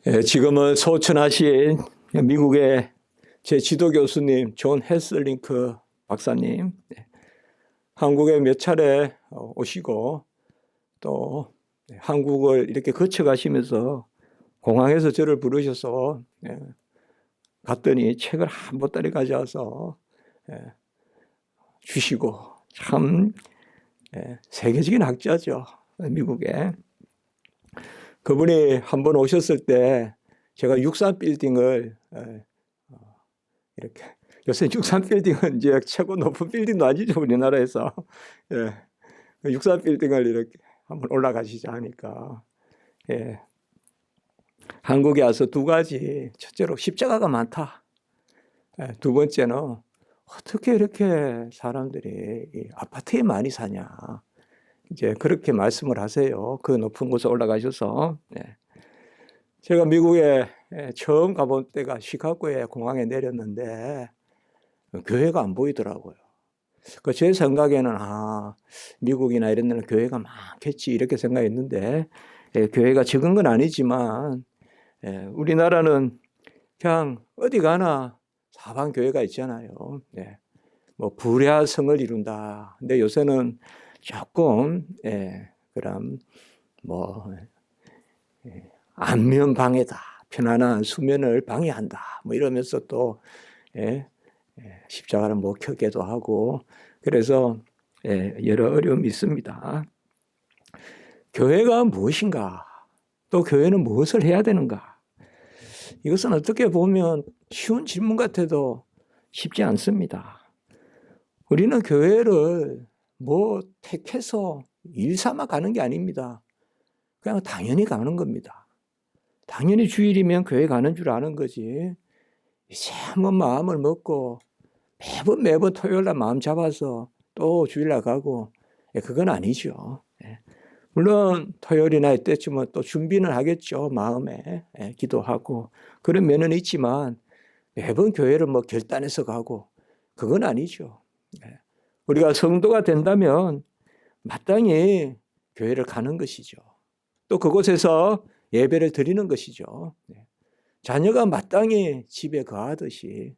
지금은 소천하신 미국의 제 지도 교수님 존 헤슬링크 박사님, 한국에 몇 차례 오시고 또 한국을 이렇게 거쳐가시면서 공항에서 저를 부르셔서 갔더니 책을 한 보따리 가져와서 주시고, 참 세계적인 학자죠, 미국에. 그분이 한 번 오셨을 때 제가 63빌딩을 이렇게, 요새 63빌딩은 이제 최고 높은 빌딩도 아니죠, 우리나라에서. 63빌딩을 이렇게 한번 올라가시자 하니까, 한국에 와서 두 가지: 첫째로 십자가가 많다, 두 번째는 어떻게 이렇게 사람들이 아파트에 많이 사냐, 이제 그렇게 말씀을 하세요. 그 높은 곳에 올라가셔서. 제가 미국에 처음 가본 때가 시카고에 공항에 내렸는데 교회가 안 보이더라고요. 제 생각에는 미국이나 이런 데는 교회가 많겠지 이렇게 생각했는데, 교회가 적은 건 아니지만 우리나라는 그냥 어디 가나 사방 교회가 있잖아요. 뭐 불야성을 이룬다. 근데 요새는 조금 그럼 뭐 안면 방해다, 편안한 수면을 방해한다, 뭐 이러면서 또 십자가를 못 켜게도 하고, 그래서 여러 어려움이 있습니다. 교회가 무엇인가, 또 교회는 무엇을 해야 되는가, 이것은 어떻게 보면 쉬운 질문 같아도 쉽지 않습니다. 우리는 교회를 뭐 택해서 일 삼아 가는 게 아닙니다. 그냥 당연히 가는 겁니다. 당연히 주일이면 교회 가는 줄 아는 거지, 이제 한번 마음을 먹고 매번 토요일날 마음 잡아서 또 주일날 가고, 그건 아니죠. 물론 토요일이나 이때쯤은 또 준비는 하겠죠, 마음에. 기도하고 그런 면은 있지만 매번 교회를 뭐 결단해서 가고, 그건 아니죠. 우리가 성도가 된다면 마땅히 교회를 가는 것이죠. 또 그곳에서 예배를 드리는 것이죠. 자녀가 마땅히 집에 거하듯이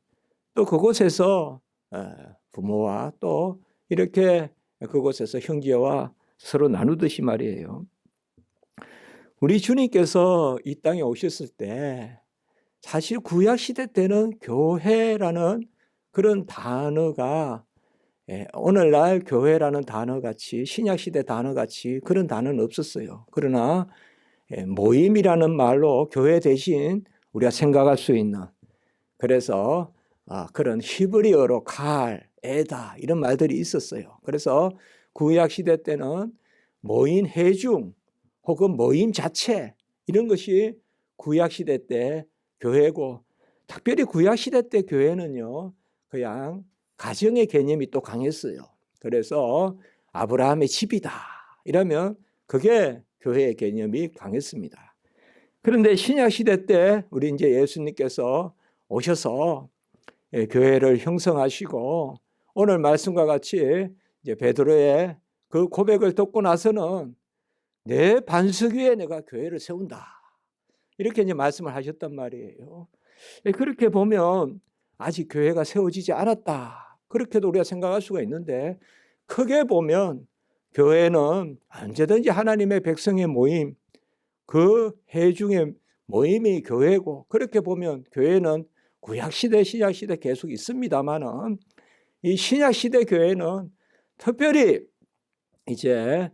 또 그곳에서 부모와 또 이렇게 그곳에서 형제와 서로 나누듯이 말이에요. 우리 주님께서 이 땅에 오셨을 때 사실 구약시대 때는 교회라는 그런 단어가 오늘날 교회라는 단어같이, 신약시대 단어같이 그런 단어는 없었어요. 그러나 모임이라는 말로 교회 대신 우리가 생각할 수 있는, 그래서 그런 히브리어로 칼, 에다 이런 말들이 있었어요. 그래서 구약시대 때는 모임 회중 혹은 모임 자체, 이런 것이 구약시대 때 교회고, 특별히 구약시대 때 교회는요, 그냥 가정의 개념이 또 강했어요. 그래서 아브라함의 집이다 이러면 그게 교회의 개념이 강했습니다. 그런데 신약시대 때 우리 이제 예수님께서 오셔서 교회를 형성하시고, 오늘 말씀과 같이 이제 베드로의 그 고백을 듣고 나서는 내 반석 위에 내가 교회를 세운다, 이렇게 이제 말씀을 하셨단 말이에요. 그렇게 보면 아직 교회가 세워지지 않았다, 그렇게도 우리가 생각할 수가 있는데, 크게 보면 교회는 언제든지 하나님의 백성의 모임, 그 회중의 모임이 교회고, 그렇게 보면 교회는 구약시대, 신약시대 계속 있습니다만은, 이 신약시대 교회는 특별히 이제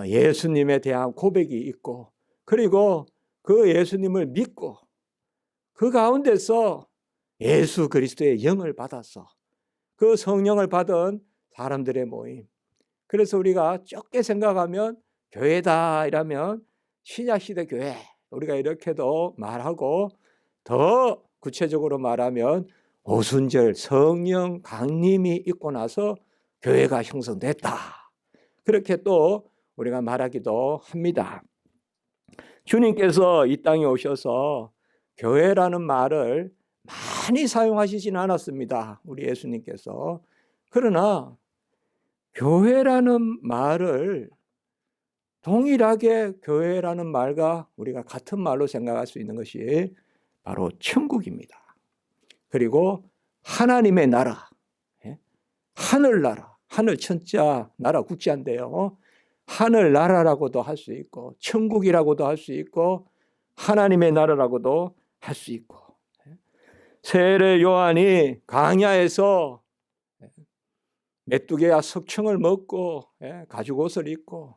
예수님에 대한 고백이 있고, 그리고 그 예수님을 믿고 그 가운데서 예수 그리스도의 영을 받아서 그 성령을 받은 사람들의 모임, 그래서 우리가 좁게 생각하면 교회다 이러면 신약시대 교회, 우리가 이렇게도 말하고, 더 구체적으로 말하면 오순절 성령 강림이 있고 나서 교회가 형성됐다, 그렇게 또 우리가 말하기도 합니다. 주님께서 이 땅에 오셔서 교회라는 말을 많이 사용하시진 않았습니다, 우리 예수님께서. 그러나 교회라는 말을 동일하게 교회라는 말과 우리가 같은 말로 생각할 수 있는 것이 바로 천국입니다. 그리고 하나님의 나라, 하늘나라, 하늘 천자, 나라 국자인데요. 하늘나라라고도 할 수 있고 천국이라고도 할 수 있고 하나님의 나라라고도 할 수 있고, 세례 요한이 광야에서 메뚜기와 석청을 먹고 가죽 옷을 입고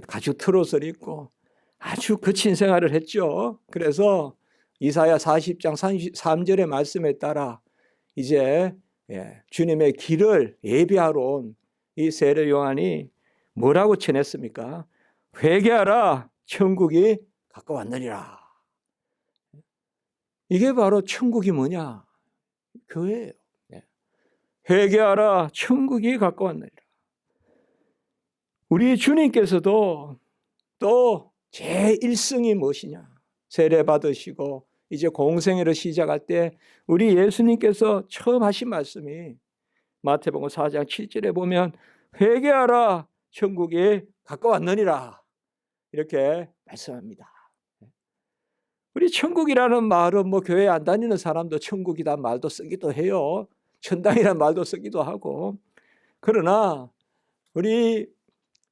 가죽 트롯을 입고 아주 거친 생활을 했죠. 그래서 이사야 40장 33절의 말씀에 따라 이제 주님의 길을 예비하러 온 이 세례 요한이 뭐라고 전했습니까? 회개하라, 천국이 가까웠느니라. 이게 바로 천국이 뭐냐? 교회예요. 회개하라, 천국이 가까웠느니라. 우리 주님께서도 또 제1승이 무엇이냐? 세례 받으시고 이제 공생애를 시작할 때 우리 예수님께서 처음 하신 말씀이 마태복음 4장 7절에 보면 회개하라, 천국이 가까웠느니라 이렇게 말씀합니다. 우리 천국이라는 말은 뭐 교회 안 다니는 사람도 천국이란 말도 쓰기도 해요. 천당이란 말도 쓰기도 하고. 그러나 우리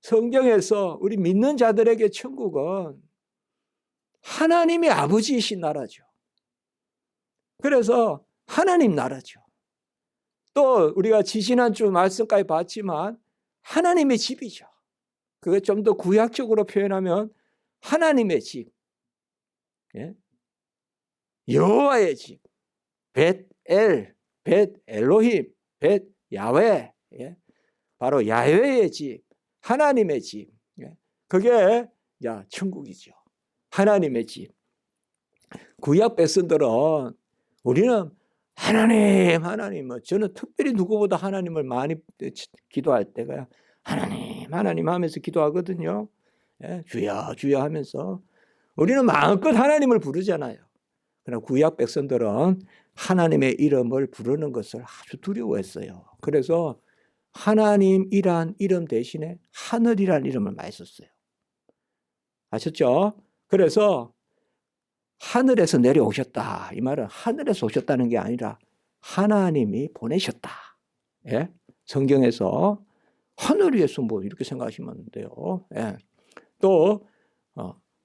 성경에서 우리 믿는 자들에게 천국은 하나님의 아버지이신 나라죠. 그래서 하나님 나라죠. 또 우리가 지지난주 말씀까지 봤지만 하나님의 집이죠. 그게 좀 더 구약적으로 표현하면 하나님의 집, 여호와의 집, 벳엘, 벳엘로힘, 벳야훼, 바로 야훼의 집, 하나님의 집, 그게 천국이죠. 하나님의 집. 구약 백성들은 우리는 하나님, 저는 특별히 누구보다 하나님을 많이 기도할 때가 하나님 하면서 기도하거든요. 주여 주여 하면서 우리는 마음껏 하나님을 부르잖아요. 그러나 구약 백성들은 하나님의 이름을 부르는 것을 아주 두려워했어요. 그래서 하나님이란 이름 대신에 하늘이란 이름을 많이 썼어요. 아셨죠? 그래서 하늘에서 내려오셨다. 이 말은 하늘에서 오셨다는 게 아니라 하나님이 보내셨다. 성경에서 하늘 위에서 뭐 이렇게 생각하시면 돼요. 또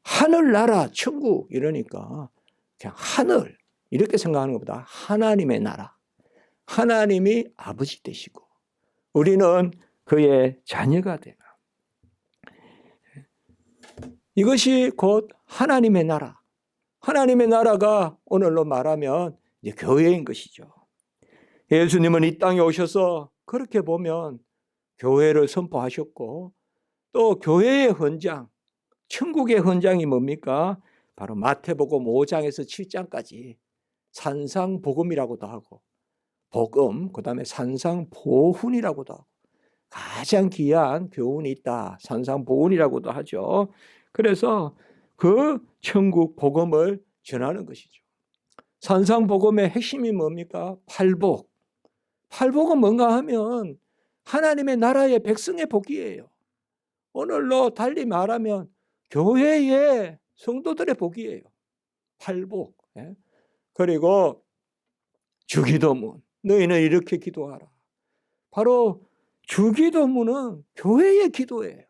하늘나라, 천국 이러니까 그냥 하늘 이렇게 생각하는 것보다 하나님의 나라, 하나님이 아버지 되시고 우리는 그의 자녀가 되나. 이것이 곧 하나님의 나라. 하나님의 나라가 오늘로 말하면 이제 교회인 것이죠. 예수님은 이 땅에 오셔서 그렇게 보면 교회를 선포하셨고 또 교회의 헌장, 천국의 헌장이 뭡니까? 바로 마태복음 5장에서 7장까지 산상복음이라고도 하고 복음, 그 다음에 산상보훈이라고도 하고 가장 귀한 교훈이 있다. 산상보훈이라고도 하죠. 그래서 그 천국 복음을 전하는 것이죠. 산상복음의 핵심이 뭡니까? 팔복. 팔복은 뭔가 하면 하나님의 나라의 백성의 복이에요. 오늘로 달리 말하면 교회의 성도들의 복이에요. 팔복. 그리고 주기도문. 너희는 이렇게 기도하라. 바로 주기도문은 교회의 기도예요.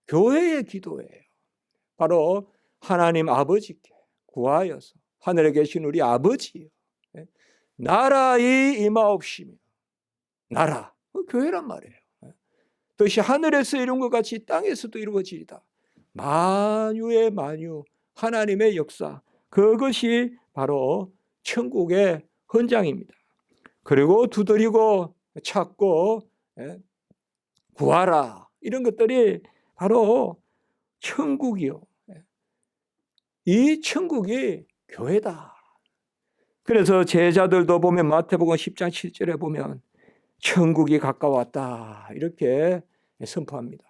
교회의 기도예요. 바로 하나님 아버지께 구하여서 하늘에 계신 우리 아버지요. 나라의 임하옵시며. 나라. 교회란 말이에요. 뜻이 하늘에서 이룬 것 같이 땅에서도 이루어지리다. 만유의 만유, 하나님의 역사. 그것이 바로 천국의 헌장입니다. 그리고 두드리고 찾고 구하라. 이런 것들이 바로 천국이요. 이 천국이 교회다. 그래서 제자들도 보면 마태복음 10장 7절에 보면 천국이 가까웠다. 이렇게 선포합니다.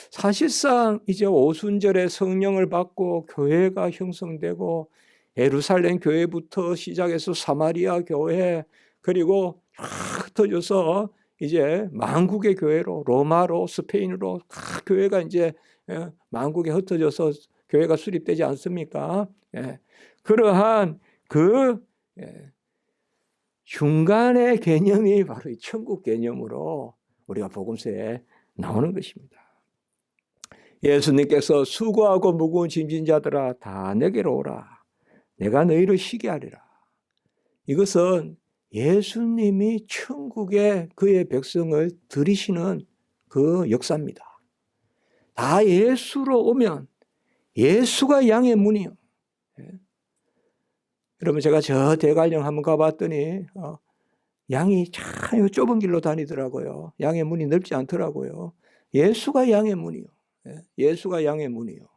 사실상 이제 오순절에 성령을 받고 교회가 형성되고 예루살렘 교회부터 시작해서 사마리아 교회 그리고 쫙 흩어져서 이제 만국의 교회로, 로마로, 스페인으로 다 교회가 이제 만국에 흩어져서 교회가 수립되지 않습니까? 그러한 그 중간의 개념이 바로 이 천국 개념으로 우리가 복음서에 나오는 것입니다. 예수님께서 수고하고 무거운 짐진 자들아 다 내게로 오라. 내가 너희를 쉬게 하리라. 이것은 예수님이 천국에 그의 백성을 들이시는 그 역사입니다. 다 예수로 오면 예수가 양의 문이요. 여러분 제가 저 대관령 한번 가봤더니 양이 참 좁은 길로 다니더라고요. 양의 문이 넓지 않더라고요. 예수가 양의 문이요. 예수가 양의 문이요.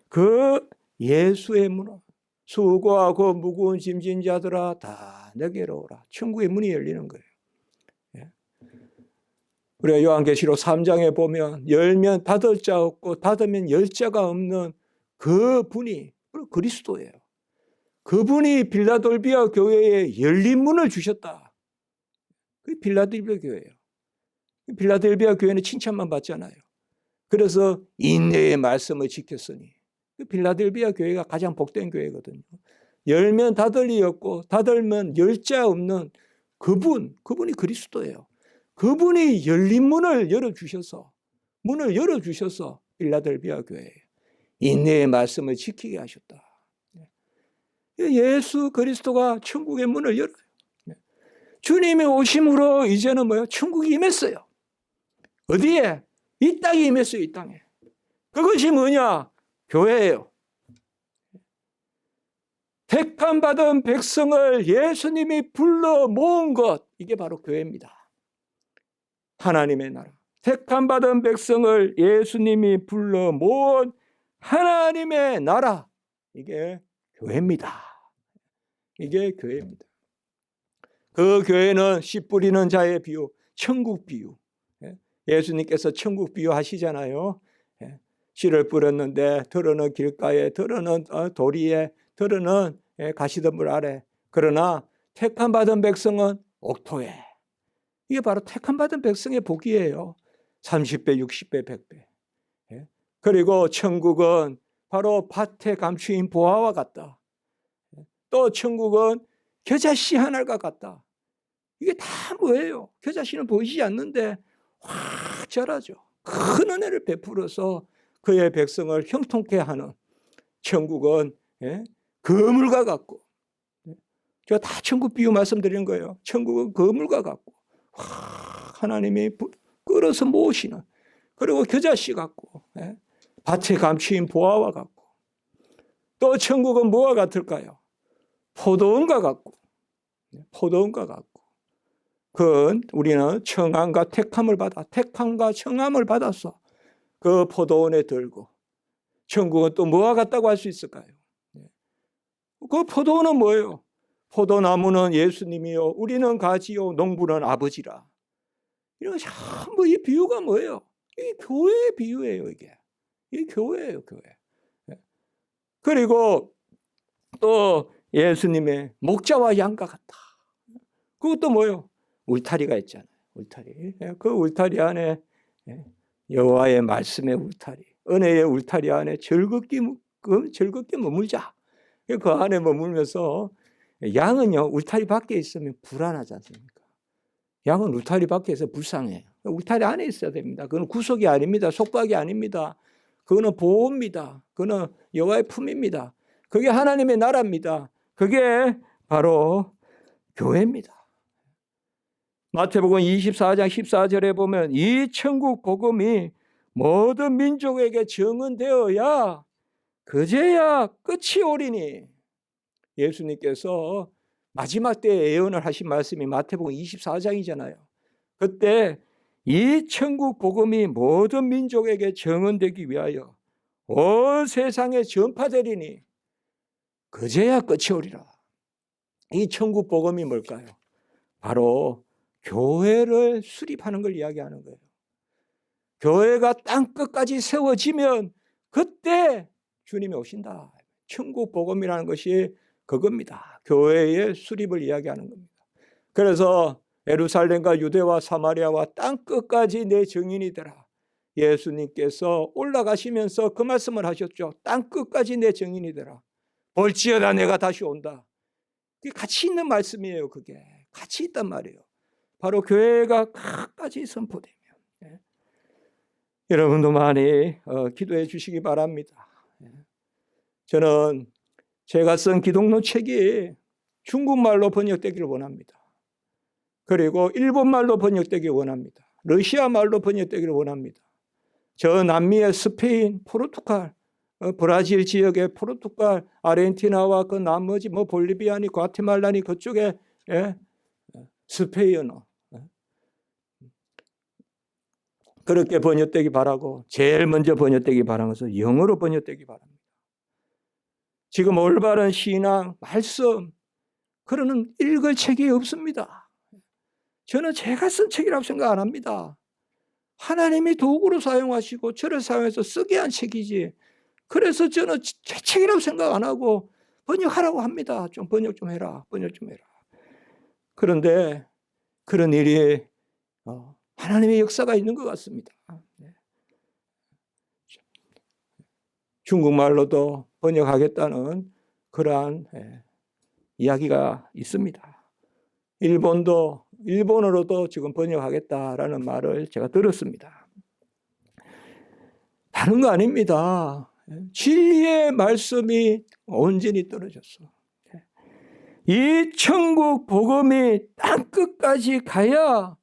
그 예수의 문은 수고하고 무거운 짐진 자들아 다 내게로 오라. 천국의 문이 열리는 거예요. 우리가 요한계시록 3장에 보면 열면 닫을 자 없고 닫으면 열 자가 없는 그 분이 그리스도예요. 그분이 빌라델비아 교회에 열린 문을 주셨다. 그게 빌라델비아 교회예요. 빌라델비아 교회는 칭찬만 받잖아요. 그래서 인내의 말씀을 지켰으니 빌라델비아 교회가 가장 복된 교회거든요. 열면 닫을 리 없고 닫으면 열 자 없는 그분이 그리스도예요. 그분이 열린 문을 열어주셔서 빌라델비아 교회에 인내의 말씀을 지키게 하셨다. 예수 그리스도가 천국의 문을 열어요. 주님의 오심으로 이제는 뭐예요? 천국이 임했어요. 어디에? 이 땅에 임했어요. 이 땅에. 그것이 뭐냐? 교회예요. 택함받은 백성을 예수님이 불러 모은 것, 이게 바로 교회입니다. 하나님의 나라. 택함받은 백성을 예수님이 불러 모은 하나님의 나라, 이게 교회입니다. 이게 교회입니다. 그 교회는 씨 뿌리는 자의 비유, 천국 비유. 예수님께서 천국 비유 하시잖아요. 씨를 뿌렸는데 들어는 길가에, 들어는 도리에, 들어는 가시덤불 아래. 그러나 택함받은 백성은 옥토에. 이게 바로 택함받은 백성의 복이에요. 30배, 60배, 100배. 그리고 천국은 바로 밭에 감추인 보화와 같다. 또 천국은 겨자씨 하늘과 같다. 이게 다 뭐예요? 겨자씨는 보이지 않는데 확 자라죠. 큰 은혜를 베풀어서 그의 백성을 형통케 하는 천국은 그물과 같고, 제가 다 천국 비유 말씀드린 거예요. 천국은 그물과 같고 확 하나님이 끌어서 모으시는, 그리고 겨자씨 같고 밭에 감추인 보화와 같고, 또 천국은 뭐와 같을까요? 포도원과 같고, 포도원과 같고, 그건 우리는 청함과 택함을 받아, 택함과 청함을 받아서 그 포도원에 들고, 천국은 또 뭐와 같다고 할 수 있을까요? 그 포도원은 뭐예요? 포도나무는 예수님이요, 우리는 가지요, 농부는 아버지라. 이런 전부 이 비유가 뭐예요? 이 교회의 비유예요. 이게 교회예요, 교회. 그리고 또 예수님의 목자와 양과 같다. 그것도 뭐예요? 울타리가 있잖아요. 울타리. 그 울타리 안에 여호와의 말씀의 울타리, 은혜의 울타리 안에 즐겁게 머물자. 그 안에 머물면서, 양은요 울타리 밖에 있으면 불안하지 않습니까? 양은 울타리 밖에서 불쌍해요. 울타리 안에 있어야 됩니다. 그건 구속이 아닙니다. 속박이 아닙니다. 그거는 보호입니다. 그거는 여호와의 품입니다. 그게 하나님의 나라입니다. 그게 바로 교회입니다. 마태복음 24장 14절에 보면 이 천국 복음이 모든 민족에게 증언되어야 그제야 끝이 오리니. 예수님께서 마지막 때에 예언을 하신 말씀이 마태복음 24장이잖아요. 그때 이 천국 복음이 모든 민족에게 증언되기 위하여 온 세상에 전파되리니 그제야 끝이 오리라. 이 천국 복음이 뭘까요? 바로 교회를 수립하는 걸 이야기하는 거예요. 교회가 땅끝까지 세워지면 그때 주님이 오신다. 천국 복음이라는 것이 그겁니다. 교회의 수립을 이야기하는 겁니다. 그래서 예루살렘과 유대와 사마리아와 땅 끝까지 내 증인이 되라. 예수님께서 올라가시면서 그 말씀을 하셨죠. 땅 끝까지 내 증인이 되라. 볼지어다 내가 다시 온다. 그게 가치 있는 말씀이에요. 그게 가치 있단 말이에요. 바로 교회가 끝까지 선포되면 여러분도 많이 기도해 주시기 바랍니다. 저는 제가 쓴 기독론 책이 중국말로 번역되기를 원합니다. 그리고 일본말로 번역되기를 원합니다. 러시아말로 번역되기를 원합니다. 저 남미의 스페인, 포르투갈, 브라질 지역의 포르투갈, 아르헨티나와 그 나머지 볼리비아니, 과테말라니 그쪽에 스페인어 그렇게 번역되기 바라고, 제일 먼저 번역되기 바라는 것은 영어로 번역되기 바랍니다. 지금 올바른 신앙, 말씀 그러는 읽을 책이 없습니다. 저는 제가 쓴 책이라고 생각 안 합니다. 하나님이 도구로 사용하시고 저를 사용해서 쓰게 한 책이지. 그래서 저는 제 책이라고 생각 안 하고 번역하라고 합니다. 좀 번역 좀 해라. 번역 좀 해라. 그런데 그런 일이 하나님의 역사가 있는 것 같습니다. 중국말로도 번역하겠다는 그러한 이야기가 있습니다. 일본어로도 지금 번역하겠다라는 말을 제가 들었습니다. 다른 거 아닙니다. 진리의 말씀이 온전히 떨어졌어. 이 천국 복음이 땅 끝까지 가야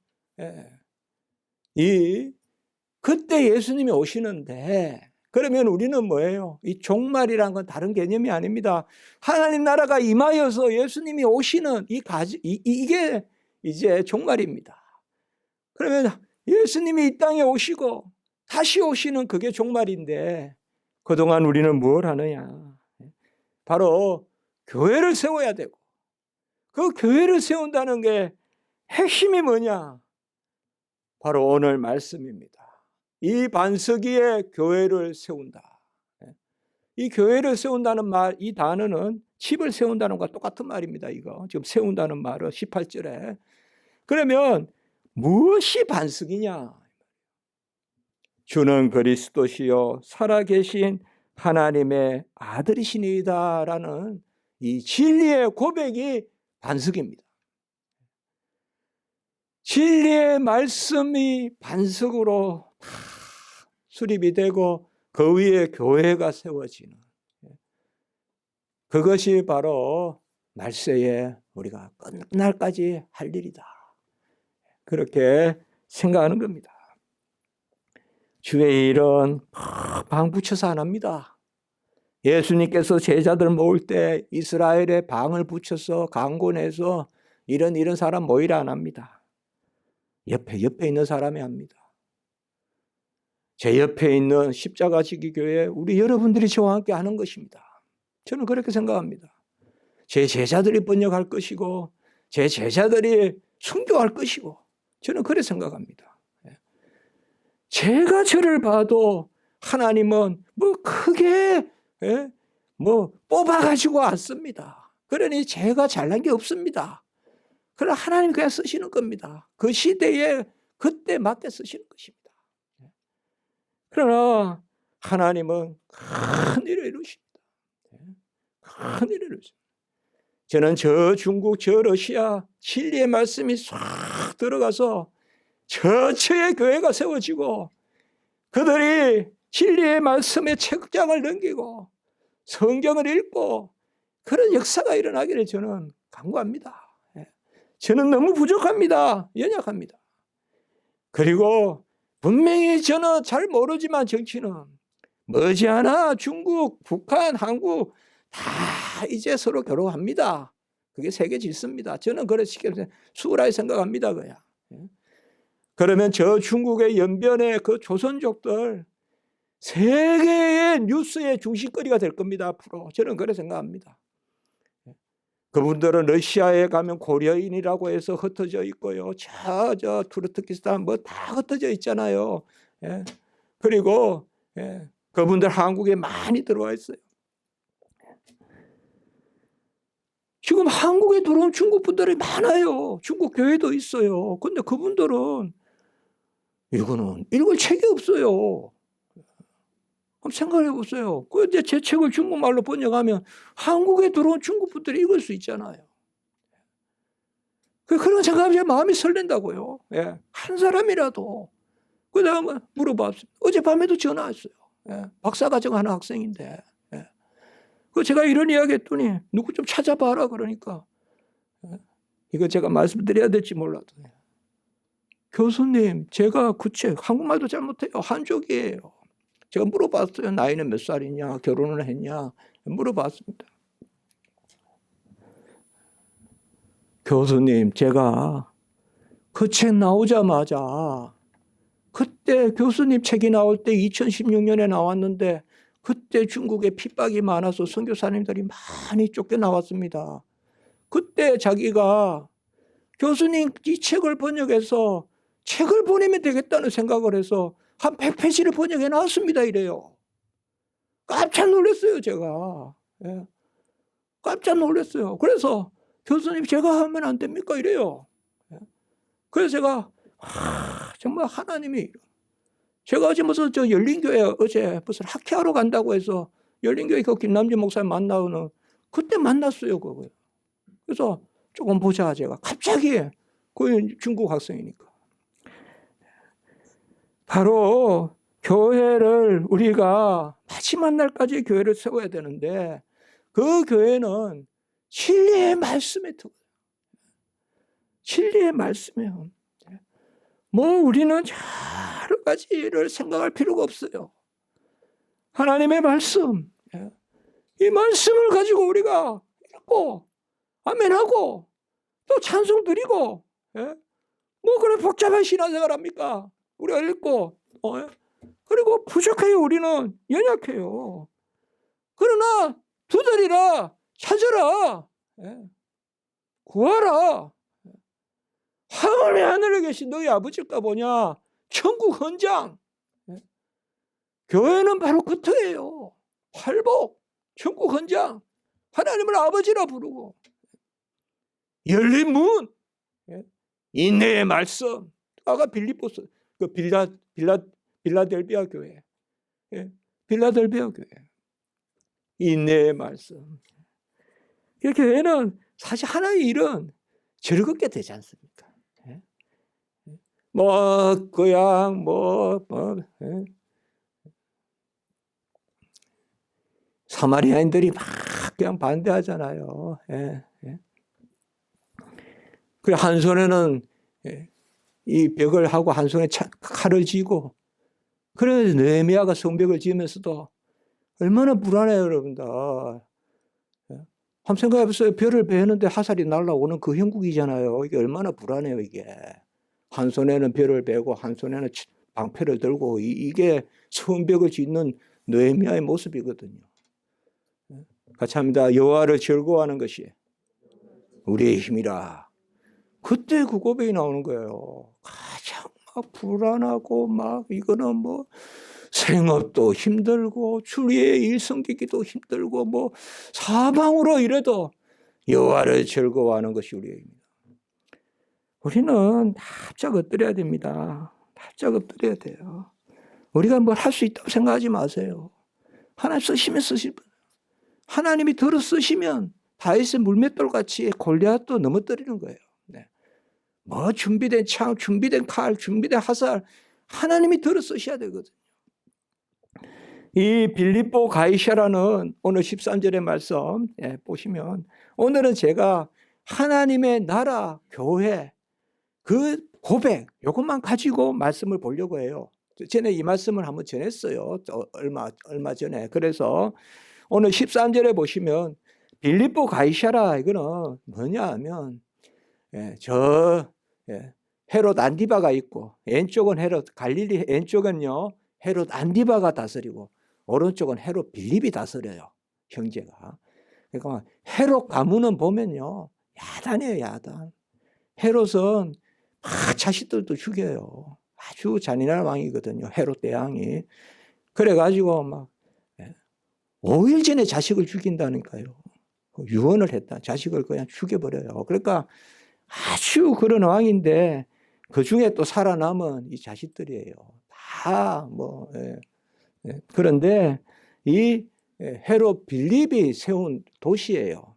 그때 예수님이 오시는데, 그러면 우리는 뭐예요? 이 종말이란 건 다른 개념이 아닙니다. 하나님 나라가 임하여서 예수님이 오시는 이게 이제 종말입니다. 그러면 예수님이 이 땅에 오시고 다시 오시는 그게 종말인데, 그동안 우리는 뭘 하느냐? 바로 교회를 세워야 되고, 그 교회를 세운다는 게 핵심이 뭐냐? 바로 오늘 말씀입니다. 이 반석 위에 교회를 세운다. 이 교회를 세운다는 말, 이 단어는 집을 세운다는 것과 똑같은 말입니다. 이거 지금 세운다는 말은 18절에. 그러면 무엇이 반석이냐? 주는 그리스도시요 살아계신 하나님의 아들이시니이다라는 이 진리의 고백이 반석입니다. 진리의 말씀이 반석으로 다 수립이 되고 그 위에 교회가 세워지는, 그것이 바로 말세에 우리가 끝날까지 할 일이다. 그렇게 생각하는 겁니다. 주의 일은 방 붙여서 안 합니다. 예수님께서 제자들 모을 때 이스라엘에 방을 붙여서 강권해서 이런 사람 모이라 안 합니다. 옆에 있는 사람이 합니다. 제 옆에 있는 십자가지기 교회 우리 여러분들이 저와 함께 하는 것입니다. 저는 그렇게 생각합니다. 제 제자들이 번역할 것이고 제 제자들이 순교할 것이고 저는 그렇게 생각합니다. 제가 저를 봐도 하나님은 크게 뽑아가지고 왔습니다. 그러니 제가 잘난 게 없습니다. 그러나 하나님 그냥 쓰시는 겁니다. 그 시대에 그때 맞게 쓰시는 것입니다. 그러나 하나님은 큰 일을 이루십니다. 큰 일을 이루십니다. 저는 저 중국, 저 러시아 진리의 말씀이 싹 들어가서 저처의 교회가 세워지고 그들이 진리의 말씀의 책장을 넘기고 성경을 읽고 그런 역사가 일어나기를 저는 간구합니다. 저는 너무 부족합니다. 연약합니다. 그리고 분명히 저는 잘 모르지만 정치는 머지않아 중국, 북한, 한국 다 이제 서로 교류합니다. 그게 세계 질서입니다. 저는 그렇게 수월하게 생각합니다. 그야. 그러면 저 중국의 연변의 그 조선족들 세계의 뉴스의 중심거리가 될 겁니다. 앞으로 저는 그렇게 생각합니다. 그분들은 러시아에 가면 고려인이라고 해서 흩어져 있고요. 저 투르키스탄 다 흩어져 있잖아요. 그리고 그분들 한국에 많이 들어와 있어요. 지금 한국에 들어온 중국 분들이 많아요. 중국 교회도 있어요. 근데 그분들은 이거는 읽을 책이 없어요. 한번 생각해 보세요. 그런데 제 책을 중국말로 번역하면 한국에 들어온 중국 분들이 읽을 수 있잖아요. 그런 생각하면 마음이 설렌다고요. 예. 한 사람이라도. 그 다음에 물어봤어요. 어젯밤에도 전화했어요. 예. 박사과정 하는 학생인데. 예. 제가 이런 이야기 했더니 누구 좀 찾아봐라 그러니까. 예. 이거 제가 말씀드려야 될지 몰라도. 예. 교수님, 제가 그 책, 한국말도 잘 못해요. 한족이에요. 제가 물어봤어요. 나이는 몇 살이냐, 결혼을 했냐, 물어봤습니다. 교수님, 제가 그 책 나오자마자 그때 교수님 책이 나올 때 2016년에 나왔는데 그때 중국에 핍박이 많아서 선교사님들이 많이 쫓겨나왔습니다. 그때 자기가 교수님 이 책을 번역해서 책을 보내면 되겠다는 생각을 해서 한 100페이지를 번역해 놨습니다. 이래요. 깜짝 놀랐어요, 제가. 예. 깜짝 놀랐어요. 그래서 교수님 제가 하면 안 됩니까? 이래요. 예. 그래서 제가 정말 하나님이 제가 어제 무슨 저 열린교회 어제 무슨 학회하러 간다고 해서 열린교회 그 김남진 목사님 만나고는 그때 만났어요. 그거. 그래서 조금 보자 제가 갑자기 그 중국 학생이니까. 바로 교회를 우리가 마지막 날까지 교회를 세워야 되는데 그 교회는 진리의 말씀에 들어요. 진리의 말씀이에요. 뭐 우리는 여러 가지를 생각할 필요가 없어요. 하나님의 말씀, 이 말씀을 가지고 우리가 읽고 아멘하고 또 찬송 드리고 뭐 그런 복잡한 신앙생활 합니까? 우리가 읽고 그리고 부족해요. 우리는 연약해요. 그러나 두드리라 찾아라 구하라. 하늘에 계신 너희 아버지가 뭐냐? 천국 헌장. 교회는 바로 그 터예요. 팔복, 천국 헌장. 하나님을 아버지라 부르고 열린 문, 인내의 말씀. 아까 빌립보서 그 빌라델비아 교회, 빌라델비아 교회 인내의 말씀. 이 교회는 사실 하나의 일은 즐겁게 되지 않습니까? 뭐 그냥 사마리아인들이 막 그냥 반대하잖아요. 그래 한 손에는 이 벽을 하고 한 손에 칼을 쥐고 그래서 느헤미야가 성벽을 지으면서도 얼마나 불안해요, 여러분들. 한번 생각해 보세요. 별을 베는데 화살이 날아오는 그 형국이잖아요. 이게 얼마나 불안해요, 이게. 한 손에는 별을 베고 한 손에는 방패를 들고 이게 성벽을 짓는 느헤미야의 모습이거든요. 같이 합니다. 여호와를 즐거워하는 것이 우리의 힘이라. 그때 그 고백이 나오는 거예요. 가장 막 불안하고 막 이거는 뭐 생업도 힘들고 주리의 일 섬기기도 힘들고 뭐 사방으로 이래도 여호와를 즐거워하는 것이 우리의 힘이다. 우리는 납작 엎드려야 됩니다. 납작 엎드려야 돼요. 우리가 뭘 할 수 있다고 생각하지 마세요. 하나님 쓰시면 쓰실 분. 하나님이 들어 쓰시면 다윗의 물맷돌 같이 골리앗도 넘어뜨리는 거예요. 뭐 준비된 창, 준비된 칼, 준비된 화살 하나님이 들어 쓰셔야 되거든요. 이 빌립보 가이샤라는 오늘 13절의 말씀 보시면 오늘은 제가 하나님의 나라 교회 그 고백 이것만 가지고 말씀을 보려고 해요. 전에 이 말씀을 한번 전했어요. 얼마 전에. 그래서 오늘 13절에 보시면 빌립보 가이샤라 이거는 뭐냐 하면 헤롯 안디바가 있고 왼쪽은 헤롯 갈릴리 왼쪽은요 헤롯 안디바가 다스리고 오른쪽은 헤롯 빌립이 다스려요. 형제가. 그러니까 헤롯 가문은 보면요 야단이에요. 야단. 헤롯은 막 자식들도 죽여요. 아주 잔인한 왕이거든요. 헤롯 대왕이. 그래가지고 막 5일 전에 자식을 죽인다니까요. 유언을 했다. 자식을 그냥 죽여버려요. 그러니까 아주 그런 왕인데 그 중에 또 살아남은 이 자식들이에요. 다 뭐. 그런데 이 헤롯 빌립이 세운 도시예요.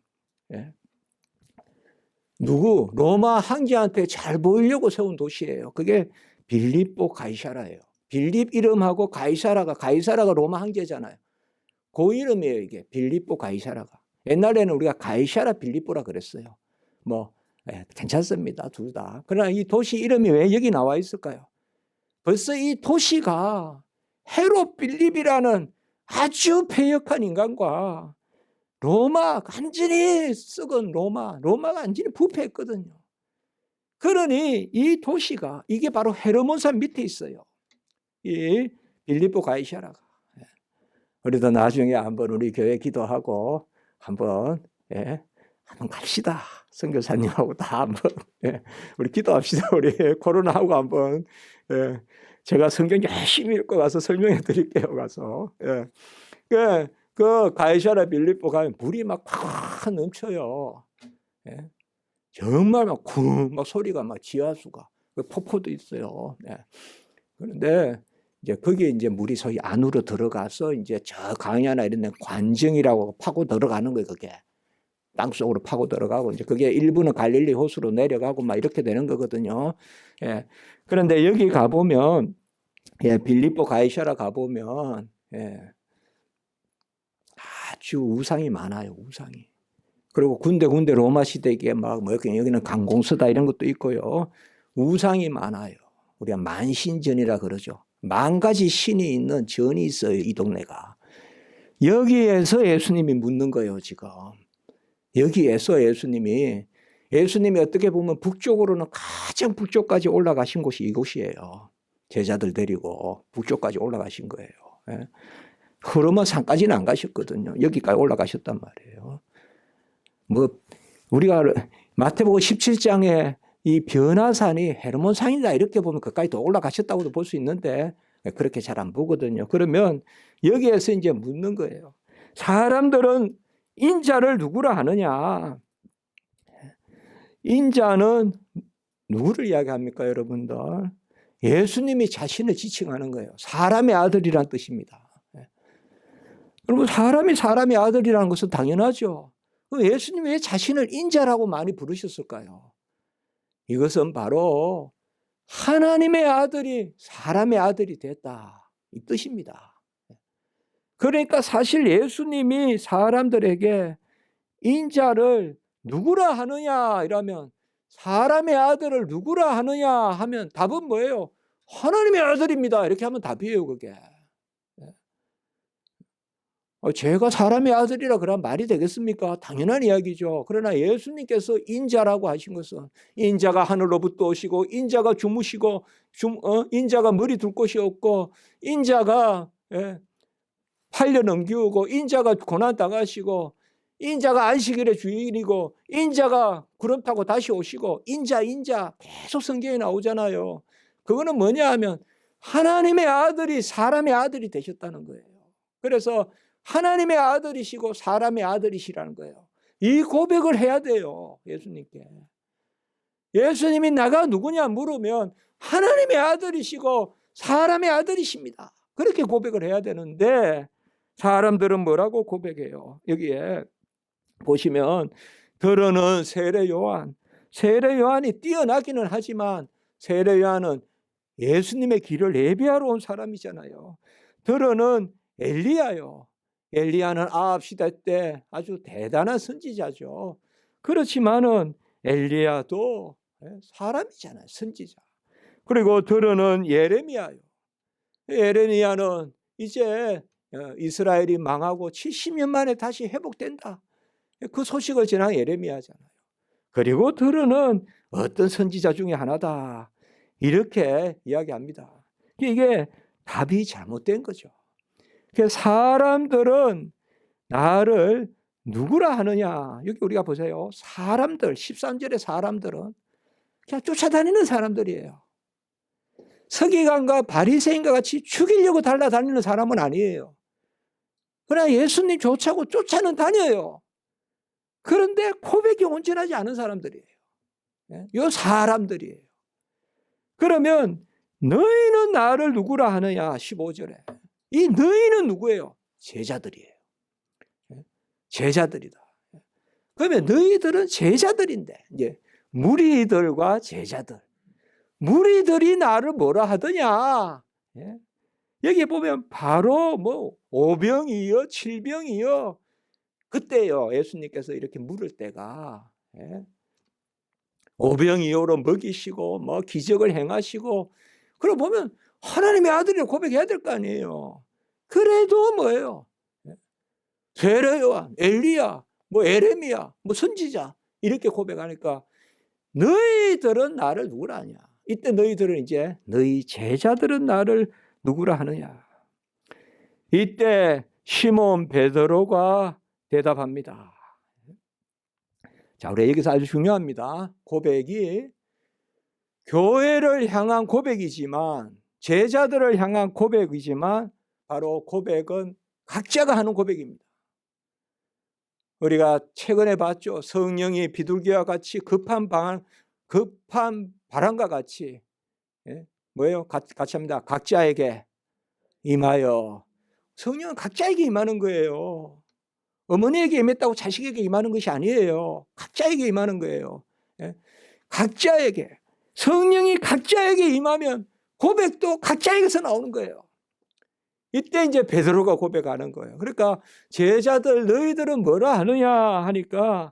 누구? 로마 황제한테 잘 보이려고 세운 도시예요. 그게 빌립보 가이사라예요. 빌립 이름하고 가이사라가 로마 황제잖아요. 그 이름이에요, 이게. 빌립보 가이사라가. 옛날에는 우리가 가이사라 빌립보라 그랬어요. 뭐 괜찮습니다, 둘 다. 그러나 이 도시 이름이 왜 여기 나와 있을까요? 벌써 이 도시가 헤롯 빌립이라는 아주 패역한 인간과 로마, 완전히 썩은 로마가 완전히 부패했거든요. 그러니 이 도시가, 이게 바로 헤르몬산 밑에 있어요. 이 빌립보 가이사라가. 우리도 나중에 한번 우리 교회 기도하고 한번 갑시다. 선교사님하고 다 한번 우리 기도합시다. 우리 코로나하고 한번 제가 성경 열심히 읽고 가서 설명해 드릴게요. 가서 그 가이사라 빌립보 가면 물이 막 팍 넘쳐요. 정말 막 소리가 막 지하수가 폭포도 있어요. 그런데 이제 거기에 이제 물이 소위 안으로 들어가서 이제 저 강야나 이런 데 관정이라고 파고 들어가는 거예요. 그게 땅 속으로 파고 들어가고 이제 그게 일부는 갈릴리 호수로 내려가고 막 이렇게 되는 거거든요. 그런데 여기 가 보면 빌립보 가이사라 가 보면 아주 우상이 많아요. 우상이. 그리고 군데 로마 시대에 막 뭐 여기는 강공서다 이런 것도 있고요. 우상이 많아요. 우리가 만신전이라 그러죠. 10,000가지 신이 있는 전이 있어요. 이 동네가. 여기에서 예수님이 묻는 거예요. 지금. 여기에서 예수님이 어떻게 보면 북쪽으로는 가장 북쪽까지 올라가신 곳이 이곳이에요. 제자들 데리고 북쪽까지 올라가신 거예요. 흐르면 산까지는 안 가셨거든요. 여기까지 올라가셨단 말이에요. 뭐 우리가 마태복음 17장에 이 변화산이 헤르몬산이다 이렇게 보면 그까지 더 올라가셨다고도 볼 수 있는데 그렇게 잘 안 보거든요. 그러면 여기에서 이제 묻는 거예요. 사람들은 인자를 누구라 하느냐? 인자는 누구를 이야기합니까, 여러분들? 예수님이 자신을 지칭하는 거예요. 사람의 아들이란 뜻입니다. 여러분, 사람의 아들이라는 것은 당연하죠. 예수님이 왜 자신을 인자라고 많이 부르셨을까요? 이것은 바로 하나님의 아들이 사람의 아들이 됐다 이 뜻입니다. 그러니까 사실 예수님이 사람들에게 인자를 누구라 하느냐 이러면 사람의 아들을 누구라 하느냐 하면 답은 뭐예요? 하나님의 아들입니다. 이렇게 하면 답이에요, 그게. 제가 사람의 아들이라 그러면 말이 되겠습니까? 당연한 이야기죠. 그러나 예수님께서 인자라고 하신 것은 인자가 하늘로부터 오시고 인자가 주무시고 인자가 머리 둘 곳이 없고 인자가 팔려 넘기우고 인자가 고난당하시고 인자가 안식일의 주인이고 인자가 구름 타고 다시 오시고 인자 계속 성경에 나오잖아요. 그거는 뭐냐 하면 하나님의 아들이 사람의 아들이 되셨다는 거예요. 그래서 하나님의 아들이시고 사람의 아들이시라는 거예요. 이 고백을 해야 돼요. 예수님께. 예수님이 나가 누구냐 물으면 하나님의 아들이시고 사람의 아들이십니다. 그렇게 고백을 해야 되는데 사람들은 뭐라고 고백해요? 여기에 보시면 들어는 세례 요한이 뛰어나기는 하지만 세례 요한은 예수님의 길을 예비하러 온 사람이잖아요. 들어는 엘리야요. 엘리야는 아합 시대 때 아주 대단한 선지자죠. 그렇지만은 엘리야도 사람이잖아요. 선지자. 그리고 들어는 예레미야요. 예레미야는 이제 이스라엘이 망하고 70년 만에 다시 회복된다. 그 소식을 전한 예레미야잖아요. 그리고 들어는 어떤 선지자 중에 하나다. 이렇게 이야기합니다. 이게 답이 잘못된 거죠. 사람들은 나를 누구라 하느냐. 여기 우리가 보세요. 사람들, 13절의 사람들은 그냥 쫓아다니는 사람들이에요. 서기관과 바리새인과 같이 죽이려고 달라다니는 사람은 아니에요. 그러나 예수님 쫓아는 다녀요. 그런데 고백이 온전하지 않은 사람들이에요. 이 사람들이에요. 그러면 너희는 나를 누구라 하느냐 15절에. 이 너희는 누구예요? 제자들이에요. 제자들이다. 그러면 너희들은 제자들인데 이제 무리들과 제자들. 무리들이 나를 뭐라 하더냐. 여기 보면 바로 뭐 5병이요 7병이요 그때요 예수님께서 이렇게 물을 때가 5병이요로 먹이시고 뭐 기적을 행하시고 그러고 보면 하나님의 아들이라 고백해야 될 거 아니에요. 그래도 뭐예요? 세례요한, 엘리야, 뭐 에레미야, 뭐 선지자 이렇게 고백하니까 너희들은 나를 누구라 하냐. 이때 너희들은 이제 너희 제자들은 나를 누구라 하느냐. 이때 시몬 베드로가 대답합니다. 자, 우리 여기서 아주 중요합니다. 고백이 교회를 향한 고백이지만 제자들을 향한 고백이지만 바로 고백은 각자가 하는 고백입니다. 우리가 최근에 봤죠. 성령이 비둘기와 같이 급한 바람과 같이 뭐예요? 같이 합니다. 각자에게 임하여. 성령은 각자에게 임하는 거예요. 어머니에게 임했다고 자식에게 임하는 것이 아니에요. 각자에게 임하는 거예요. 각자에게. 성령이 각자에게 임하면 고백도 각자에게서 나오는 거예요. 이때 이제 베드로가 고백하는 거예요. 그러니까 제자들 너희들은 뭐라 하느냐 하니까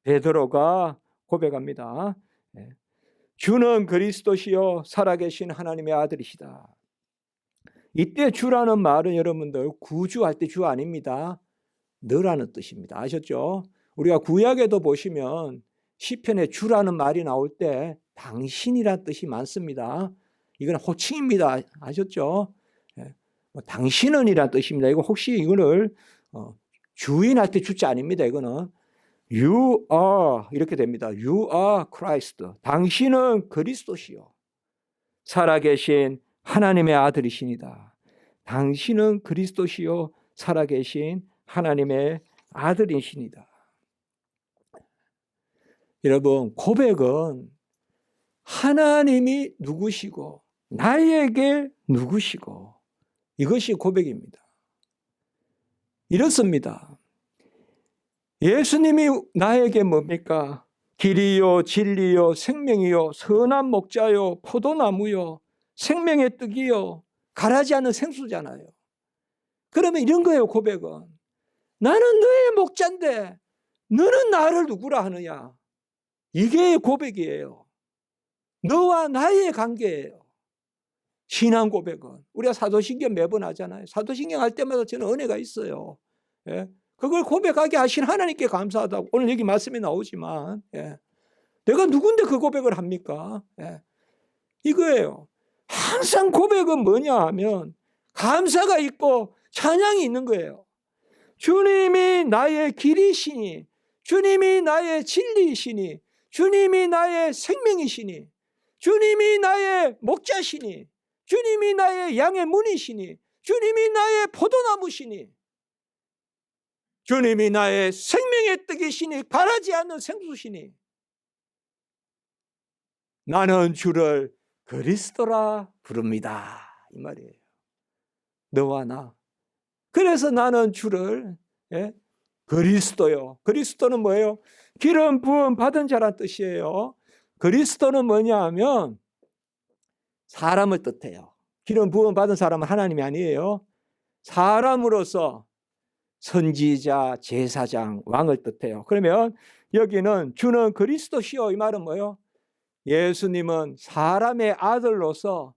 베드로가 고백합니다. 주는 그리스도시요 살아계신 하나님의 아들이시다. 이때 주라는 말은 여러분들 구주할 때 주 아닙니다. 너라는 뜻입니다. 아셨죠? 우리가 구약에도 보시면 시편에 주라는 말이 나올 때 당신이란 뜻이 많습니다. 이건 호칭입니다. 아셨죠? 당신은 이란 뜻입니다. 이거 혹시 이거를 주인할 때 주자 아닙니다. 이거는 You are 이렇게 됩니다. You are Christ. 당신은 그리스도시요 살아계신 하나님의 아들이시니다. 당신은 그리스도시요 살아계신 하나님의 아들이시니다. 여러분 고백은 하나님이 누구시고 나에게 누구시고 이것이 고백입니다. 이렇습니다. 예수님이 나에게 뭡니까? 길이요 진리요 생명이요 선한 목자요 포도나무요 생명의 떡이요 가라지 않는 생수잖아요. 그러면 이런 거예요. 고백은 나는 너의 목자인데 너는 나를 누구라 하느냐. 이게 고백이에요. 너와 나의 관계예요. 신앙 고백은 우리가 사도신경 매번 하잖아요. 사도신경 할 때마다 저는 은혜가 있어요. 그걸 고백하게 하신 하나님께 감사하다고 오늘 여기 말씀이 나오지만 내가 누군데 그 고백을 합니까? 이거예요. 항상 고백은 뭐냐 하면 감사가 있고 찬양이 있는 거예요. 주님이 나의 길이시니 주님이 나의 진리이시니 주님이 나의 생명이시니 주님이 나의 목자시니 주님이 나의 양의 문이시니 주님이 나의 포도나무시니 주님이 나의 생명의 떡이시니 가라지 않는 생수시니 나는 주를 그리스도라 부릅니다. 이 말이에요. 너와 나. 그래서 나는 주를 그리스도요. 그리스도는 뭐예요? 기름 부음 받은 자란 뜻이에요. 그리스도는 뭐냐 하면 사람을 뜻해요. 기름 부음 받은 사람은 하나님이 아니에요. 사람으로서 선지자, 제사장, 왕을 뜻해요. 그러면 여기는 주는 그리스도시요 이 말은 뭐예요? 예수님은 사람의 아들로서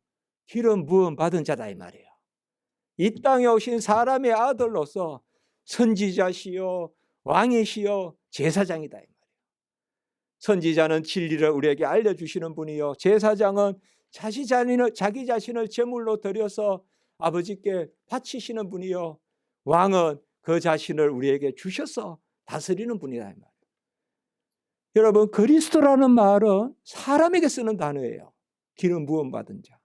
기름 부음 받은 자다 이 말이에요. 이 땅에 오신 사람의 아들로서 선지자시요 왕이시요 제사장이다 이 말이에요. 선지자는 진리를 우리에게 알려주시는 분이요 제사장은 자기 자신을 제물로 드려서 아버지께 바치시는 분이요 왕은 그 자신을 우리에게 주셔서 다스리는 분이다 이 말이에요. 여러분 그리스도라는 말은 사람에게 쓰는 단어예요. 기름 부음 받은 자.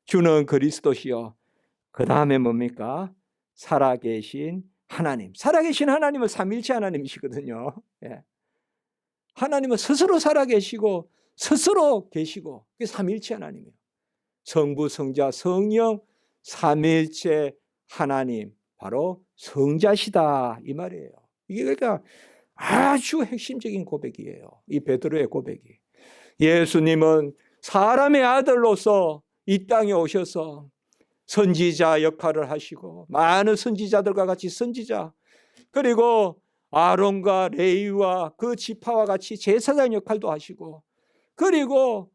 주는 그리스도시요 그 다음에 뭡니까? 살아계신 하나님, 살아계신 하나님은 삼위일체 하나님이시거든요. 예. 하나님은 스스로 살아계시고 스스로 계시고 그게 삼위일체 하나님이에요. 성부, 성자, 성령 삼위일체 하나님, 바로 성자시다 이 말이에요. 이게 그러니까 아주 핵심적인 고백이에요. 이 베드로의 고백이. 예수님은 사람의 아들로서 이 땅에 오셔서 선지자 역할을 하시고 많은 선지자들과 같이 선지자, 그리고 아론과 레위와 그 지파와 같이 제사장 역할도 하시고, 그리고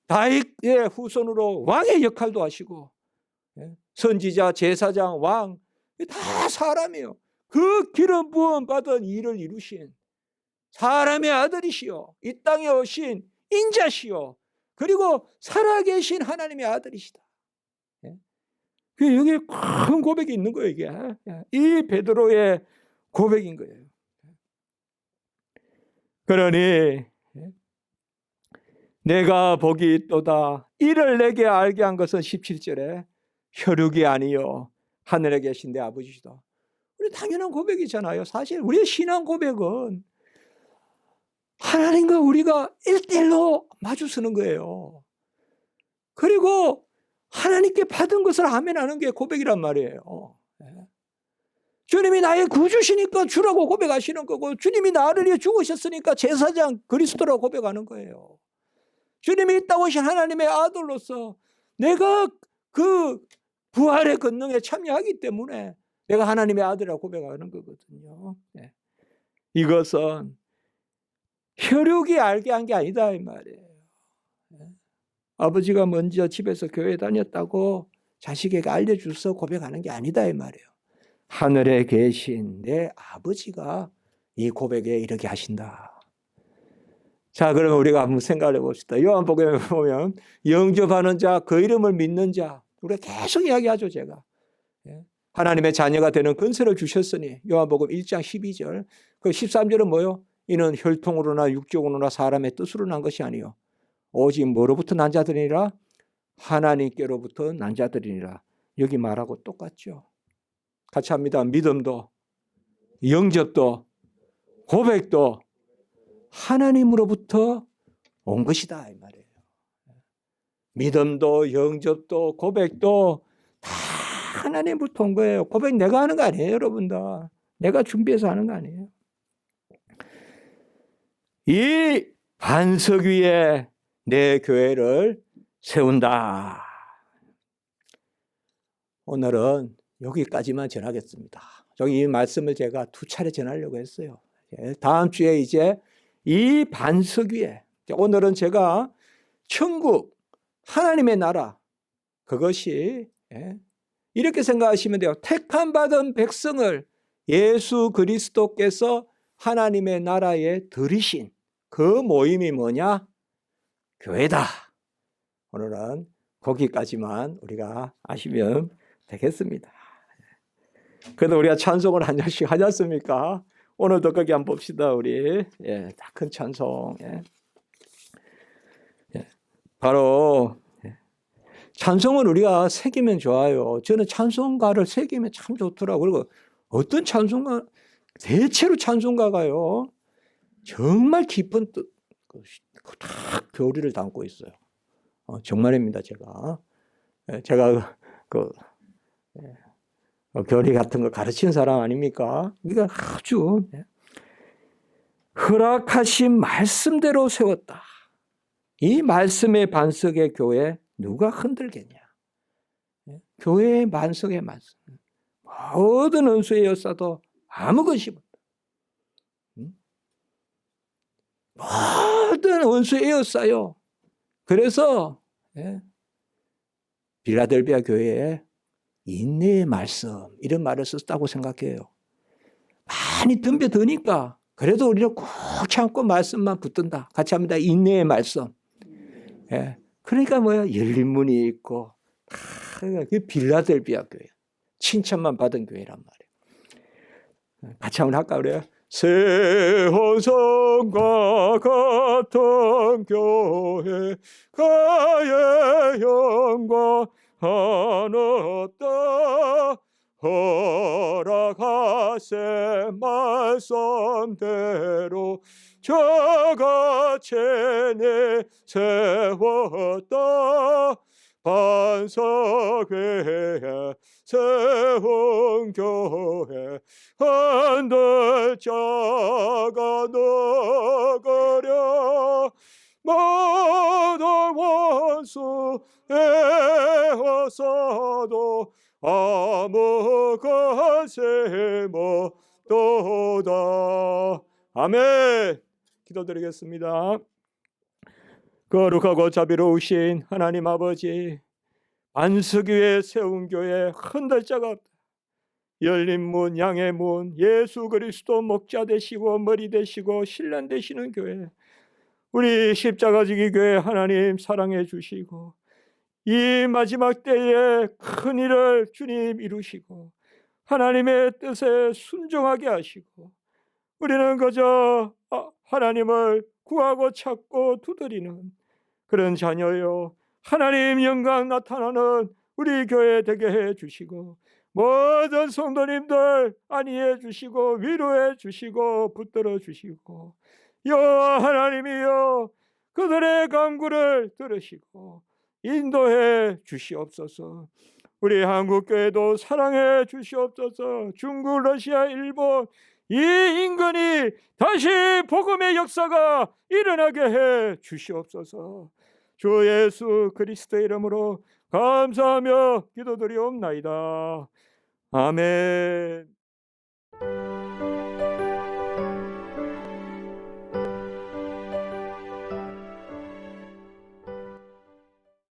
다윗의 후손으로 왕의 역할도 하시고, 선지자, 제사장, 왕 다 사람이에요. 그 기름 부음 받은 일을 이루신 사람의 아들이시요, 이 땅에 오신 인자시요, 그리고 살아계신 하나님의 아들이시다. 여기에 큰 고백이 있는 거예요. 이게 이 베드로의 고백인 거예요. 그러니 내가 복이 있도다 이를 내게 알게 한 것은 17절에 혈육이 아니요 하늘에 계신 내 아버지시다. 우리 당연한 고백이잖아요. 사실 우리의 신앙 고백은 하나님과 우리가 1대1로 마주서는 거예요. 그리고 하나님께 받은 것을 아멘하는 게 고백이란 말이에요. 주님이 나의 구주시니까 주라고 고백하시는 거고, 주님이 나를 위해 죽으셨으니까 제사장 그리스도라고 고백하는 거예요. 주님이 이 땅 오신 하나님의 아들로서 내가 그 부활의 권능에 참여하기 때문에 내가 하나님의 아들이라고 고백하는 거거든요. 이것은 혈육이 알게 한 게 아니다 이 말이에요. 아버지가 먼저 집에서 교회 다녔다고 자식에게 알려줘서 고백하는 게 아니다 이 말이에요. 하늘에 계신 내 아버지가 이 고백에 이르게 하신다. 자, 그러면 우리가 한번 생각해 봅시다. 요한복음에 보면 영접하는 자, 그 이름을 믿는 자, 우리가 계속 이야기하죠. 제가 하나님의 자녀가 되는 권세를 주셨으니, 요한복음 1장 12절. 그 13절은 뭐요? 이는 혈통으로나 육적으로나 사람의 뜻으로 난 것이 아니요 오직 뭐로부터 난 자들이니라? 하나님께로부터 난 자들이니라. 여기 말하고 똑같죠. 같이 합니다. 믿음도 영접도 고백도 하나님으로부터 온 것이다 이 말이에요. 믿음도 영접도 고백도 다 하나님으로부터 온 거예요. 고백 내가 하는 거 아니에요, 여러분들. 내가 준비해서 하는 거 아니에요. 이 반석 위에 내 교회를 세운다. 오늘은 여기까지만 전하겠습니다. 이 말씀을 제가 2차례 전하려고 했어요. 다음 주에 이제 이 반석 위에, 오늘은 제가 천국, 하나님의 나라, 그것이 이렇게 생각하시면 돼요. 택함 받은 백성을 예수 그리스도께서 하나님의 나라에 들이신 그 모임이 뭐냐? 교회다. 오늘은 거기까지만 우리가 아시면 되겠습니다. 그래도 우리가 찬송을 한 절씩 하지 않습니까? 오늘도 거기 한번 봅시다. 우리 다 큰 찬송. 바로 찬송을 우리가 새기면 좋아요. 저는 찬송가를 새기면 참 좋더라고요. 그리고 어떤 찬송가, 대체로 찬송가가요 정말 깊은 뜻, 딱 교리를 담고 있어요. 정말입니다. 제가 교리 같은 거 가르치는 사람 아닙니까? 그러니까 아주 허락하신 말씀대로 세웠다. 이 말씀의 반석의 교회 누가 흔들겠냐? 교회의 반석의 말씀. 모든 원수의 역사도 아무 것이 없다. 모든 원수에 에워싸요. 그래서 빌라델비아 교회에 인내의 말씀 이런 말을 썼다고 생각해요. 많이 덤벼드니까 그래도 우리는 꼭 참고 말씀만 붙든다. 같이 합니다. 인내의 말씀. 그러니까 뭐야? 열린 문이 있고 빌라델비아 교회. 칭찬만 받은 교회란 말이에요. 같이 한번 할까 그래요? 새 혼성과 같은 교회 가의 영광 하늘다 허락하신 하세 말씀대로 저같이 내세웠다. 반석위에 세운 교회 한들 자가 너가랴. 모든 원수 에워서도 아무 것을 못도다. 아멘. 기도드리겠습니다. 거룩하고 자비로우신 하나님 아버지, 안석 위에 세운 교회 흔들 자가 없다. 열린 문, 양의 문, 예수 그리스도 목자 되시고 머리 되시고 신랑 되시는 교회, 우리 십자가지기 교회 하나님 사랑해 주시고 이 마지막 때에 큰 일을 주님 이루시고 하나님의 뜻에 순종하게 하시고 우리는 그저 하나님을 구하고 찾고 두드리는 그런 자녀요, 하나님 영광 나타나는 우리 교회 되게 해 주시고 모든 성도님들 안위해 주시고 위로해 주시고 붙들어 주시고 여호와 하나님이여 그들의 간구를 들으시고 인도해 주시옵소서. 우리 한국교회도 사랑해 주시옵소서. 중국, 러시아, 일본 이 인근이 다시 복음의 역사가 일어나게 해 주시옵소서. 주 예수 그리스도의 이름으로 감사하며 기도드리옵나이다. 아멘.